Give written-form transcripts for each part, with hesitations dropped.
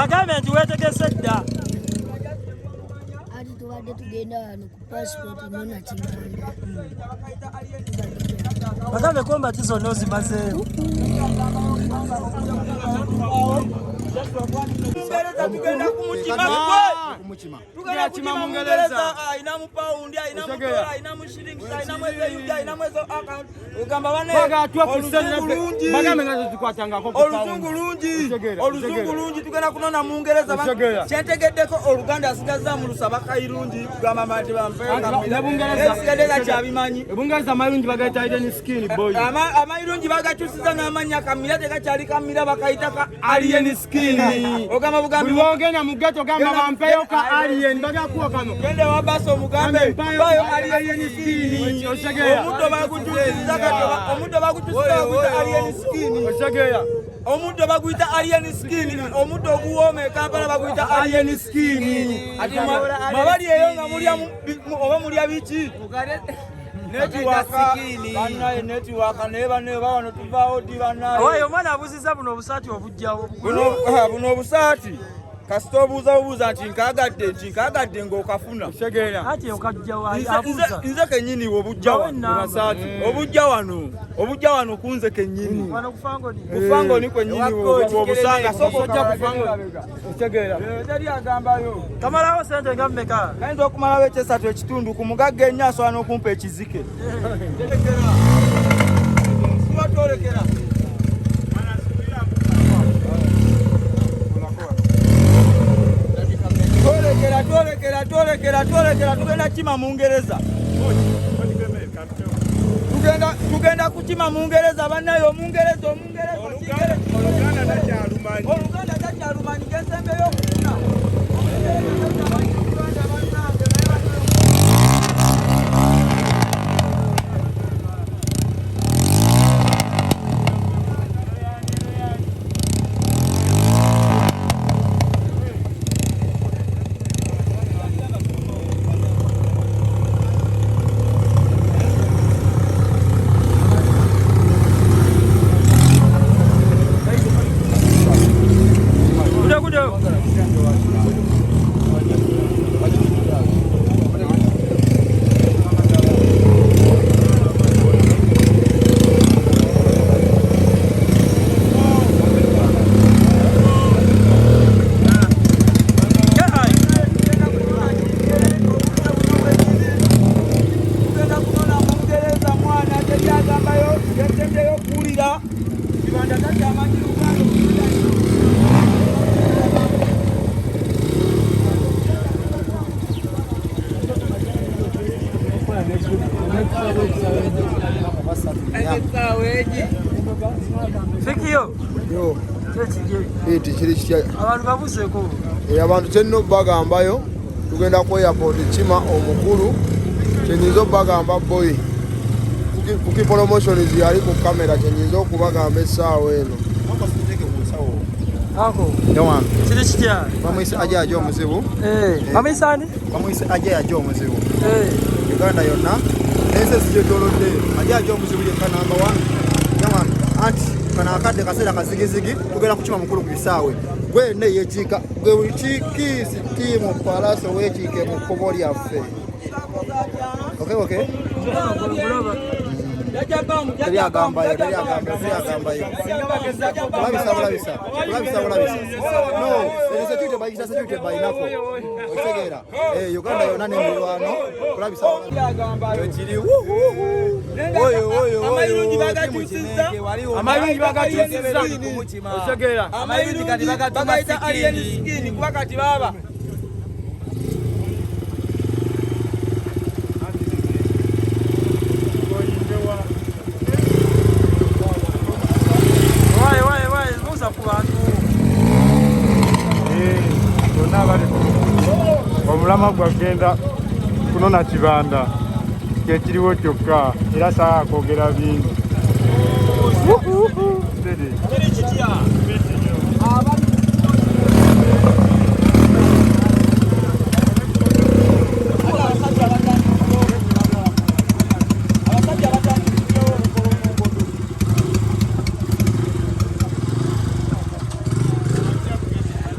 agambye nti weetegese dda. Ati tubadde tugenda wano ku passport nona Kibanda. Bagambe ko mbatizo zonna ozimazeewo. Tugenda kumukima Mungereza ayina mu paundi ayina mu dola ayina mu shillings ayina mu ezo ayina mu ezo account ogamba bane oluzungu lungi tugenda kunona Mungereza kyentegeddeko Oluganda asigaza mu lusaba kayirungi kugamba mati bampeegamira kyabimanyi Bungereza amayirungi bagayita hidden skin boy amayirungi bagakyusiza n'amannya kamira tekakyali kamira bakayitaka alien skin ogamba bugambi wogenda mu ghetto gamba bampeyo ka alien bagakuwa kano gende wabaso omugambe bayo alien skin osegera omuddo bagukyusiza katoba omuddo bagukyusiza alien skin osegera omuddo baguyita alien skin omuddo oguwoome Kampala baguyita alien skin ati mabali eyo nga mulya oba mulya biki netiwaka naye banne bawano tuvaawo ddi bannaye oyo omwana abuziza buno obusaati obujjawo buno obusaati kasita obuuza nti nkaagadde ng'okafuna ati okajjawo nze kennyini obujja wano kunze kennyini kufangoni kwennyini obusanga sokojja kufangoni agambayo kamalawo sente nga mmeka kayinza okumalawo ekyesatu ekitundu ku mugagga ennyo asobola n'okumpa ekizike twolekera twolekera tugenda kima Mungereza tugenda kukima Mungereza bannayo Mungereza Oluganda takyalumanyi gesembeyo okufuna abantu kyenina okubagambayo tugenda ku airport kima omukulu kyenyinza okubagamba boy kuki promotions yali ku kamera kyenyinza okubagamba essaawa eno kiri kitya bamwise ajaja omuzibu bamwisani bamwise ajaja omuzibu Uganda yonna ensi zigyetolodde ajaja omuzibu yekka namba 1 anti kana akadde kaseera kazigizigi tugenda kukima mukulu ku bisaawe gwene yekiika gwe buli kiikiisi tiimu palaso weekiike mu kkubo lyaffe okay Teriagambayo. Bulabisa. No, security by Nako. Otegera. Uganda yonna ne mulwano. Bulabisa. Kiri oyo. Amayirungi bagakyusiza. Otegera. Amayirungi kati bagayita alien skin kuba kati baba. Omulama gwagenda kunona Kibanda kyekiriwo kyokka era saa akwogera bingi.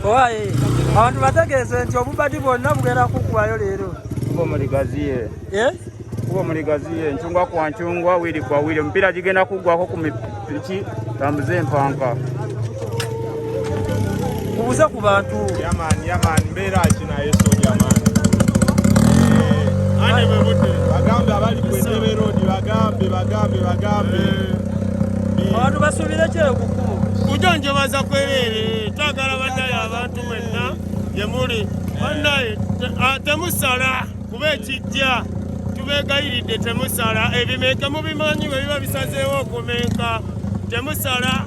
Owaye abantu bategeeze nti obubadi bwonna bugenda kuggwayo leero. Kuba muligaziye. Kuba muligaziye ncungwa kwa ncungwa wili kwa wili mpira gigenda kuggwako ku mipiki tambuze empanka. Ubuze ku bantu. Yamani mbeera kina yeso jamani. Ane bwebude bagambe abali ku Entebbe Road bagambe. Abantu basubire kye okukubo. Kujonjobaza kwerere twagala bannaye abantu mwenna gye muli bannaye temusala kuba ekijja tubeegayiridde temusala ebimeeke mubimanyi bwe biba bisazeewo okumeeka temusala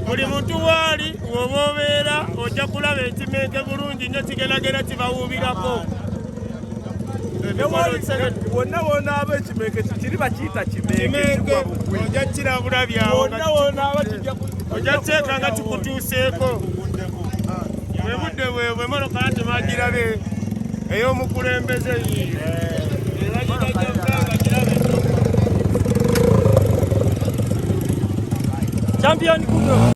buli muntu waali woba obeera ojja kulaba ekimeeke bulungi nnyo kigendagenda kibawuubirako wonna wonna aba ekimeeke kikiri bakiyita kimeeke ojja kirabula byawo ojja kuteeka nga kikutuuseeko bwebudde bwebwe emotoka temagirabe ey'omukulembeze Champion Kudo.